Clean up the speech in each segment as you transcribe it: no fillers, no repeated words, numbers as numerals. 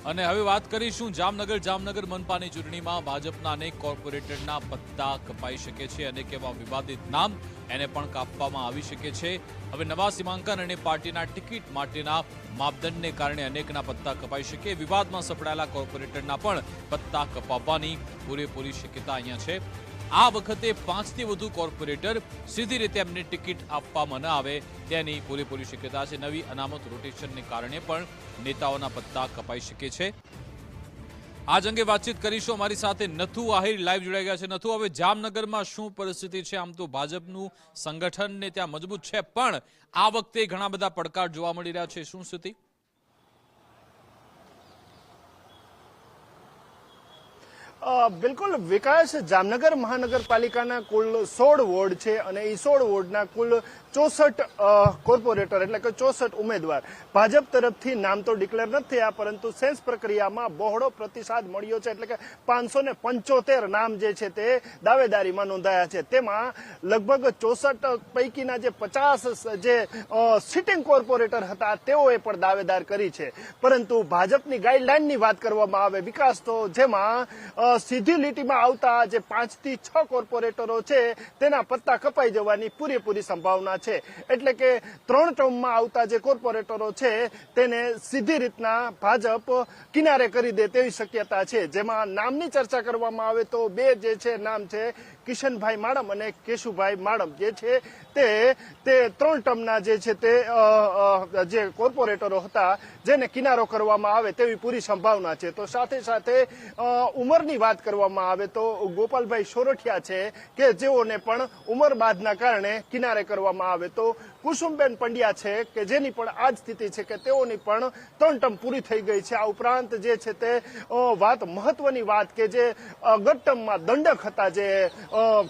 અને હવે વાત કરીશું જામનગર મનપાની ચૂંટણીમાં ભાજપના અનેક કોર્પોરેટરના પત્તા કપાઈ શકે છે. અનેક એવા વિવાદિત નામ એને પણ કાપવામાં આવી શકે છે. હવે નવા સીમાંકન અને પાર્ટીના ટિકિટ માટેના માપદંડને કારણે અનેકના પત્તા કપાઈ શકે. વિવાદમાં સપડાયેલા કોર્પોરેટરના પણ પત્તા કપાવવાની પૂરેપૂરી શક્યતા અહીંયા છે. આ વખતે 5 થી વધુ કોર્પોરેટર સીધી રીતે એમને ટિકિટ આપવામાં ન આવે તેની પૂરેપૂરી શક્યતા છે. નવી અનામત રોટેશનને કારણે પણ નેતાઓના પત્તા કપાઈ શકે છે. આજ અંગે વાતચીત કરીશું. અમારી સાથે નથુ આહિર લાઈવ જોડાઈ ગયા છે. નથુ, હવે જામનગરમાં શું પરિસ્થિતિ છે? આમ તો ભાજપનું સંગઠન ને ત્યાં મજબૂત છે, પણ આ વખતે ઘણા બધા પડકાર જોવા મળી રહ્યા છે. શું સ્થિતિ? બિલકુલ વિકાસ, જામનગર મહાનગરપાલિકાના કુલ 16 વોર્ડ છે અને એ 16 વોર્ડના કુલ 64 કોર્પોરેટર એટલે કે 64 ઉમેદવાર ભાજપ તરફથી નામ તો ડિક્લેર નથી થયા, પરંતુ સેન્સ પ્રક્રિયામાં બહોળો પ્રતિસાદ મળ્યો છે. એટલે કે 575 નામ જે છે તે દાવેદારીમાં નોંધાયા છે. તેમાં લગભગ 64 પૈકીના જે 50 જે સિટિંગ કોર્પોરેટર હતા તેઓએ પણ દાવેદાર કરી છે. પરંતુ ભાજપની ગાઈડલાઈનની વાત કરવામાં આવે વિકાસ, તો જેમાં સીધી લીટીમાં આવતા જે 5 થી 6 કોર્પોરેટરો છે તેના પત્તા કપાઈ જવાની પૂરેપૂરી સંભાવના છે. એટલે કે 3 ટર્મમાં આવતા જે કોર્પોરેટરો છે તેને સીધી રીતના ભાજપ કિનારે કરી દે તેવી શક્યતા છે. જેમાં નામની ચર્ચા કરવામાં આવે તો 2 જે છે નામ છે કિશનભાઈ માડમ અને કેશુભાઈ માડમ જે છે તે 3 ટર્મના જે છે તે જે કોર્પોરેટરો હતા જેને કિનારો કરવામાં આવે તેવી પૂરી સંભાવના છે. તો સાથે સાથે ઉંમરની વાત કરવામાં આવે તો ગોપાલભાઈ સોરઠિયા છે કે જેઓને પણ ઉંમર બાદના કારણે કિનારે કરવામાં આવે તો કુસુમબેન પંડ્યા છે કે જેની પણ આ જ સ્થિતિ છે કે તેઓની પણ 3 ટર્મ પૂરી થઈ ગઈ છે. આ ઉપરાંત જે છે તે વાત મહત્વની વાત કે જે ગત ટર્મમાં દંડક હતા જે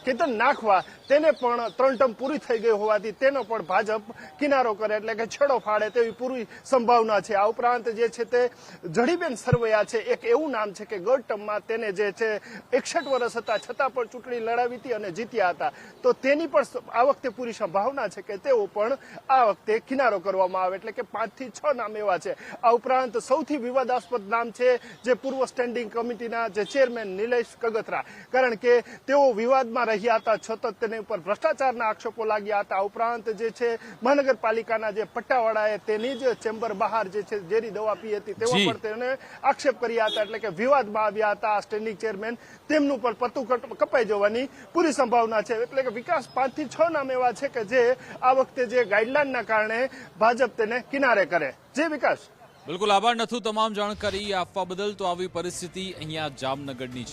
કેતન નાખવા તેને પણ 3 ટર્મ પૂરી થઈ ગઈ હોવાથી તેનો પણ ભાજપ કિનારો કરે એટલે કે છેડો ફાડે તેવી પૂરી સંભાવના છે. આ ઉપરાંત જે છે તે જડીબેન સરવૈયા છે, એક એવું નામ છે કે ગત ટર્મમાં તેને જે છે 61 વર્ષ હતા છતાં પણ ચૂંટણી લડાવી હતી અને જીત્યા હતા. તો તેની પણ આ વખતે પૂરી સંભાવના છે કે તેઓ પણ આ વખતે કિનારો કરવામાં આવે એટલે કે 5 થી 6 નામ એવા છે. આ ઉપરાંત સૌથી વિવાદાસ્પદ નામ છે જે પૂર્વ સ્ટેન્ડિંગ કમિટીના જે ચેરમેન નિલેશ કગથરા, કારણ કે તેઓ વિવાદમાં રહ્યા હતા, છતાં તેની ઉપર ભ્રષ્ટાચારના આક્ષેપો લાગ્યા હતા. આ ઉપરાંત જે છે મહાનગરપાલિકાના જે પટ્ટાવાળાએ તેની જ ચેમ્બર બહાર જે છે ઝેરી દવા પી હતી તેવા પણ તેને આક્ષેપ કર્યા હતા. એટલે કે વિવાદમાં આવ્યા હતા આ સ્ટેન્ડિંગ ચેરમેન, તેમનું પણ પત્તું કપાઈ જવાની પૂરી સંભાવના છે. એટલે કે વિકાસ 5 થી 6 નામ એવા છે કે જે આ વખતે જે ગાઈડલાઈનના કારણે ભાજપ તેને કિનારે કરે. જે વિકાસ, બિલકુલ આભાર નથુ તમામ જાણકારી આપવા બદલ. તો આવી પરિસ્થિતિ અહીંયા જામનગરની છે.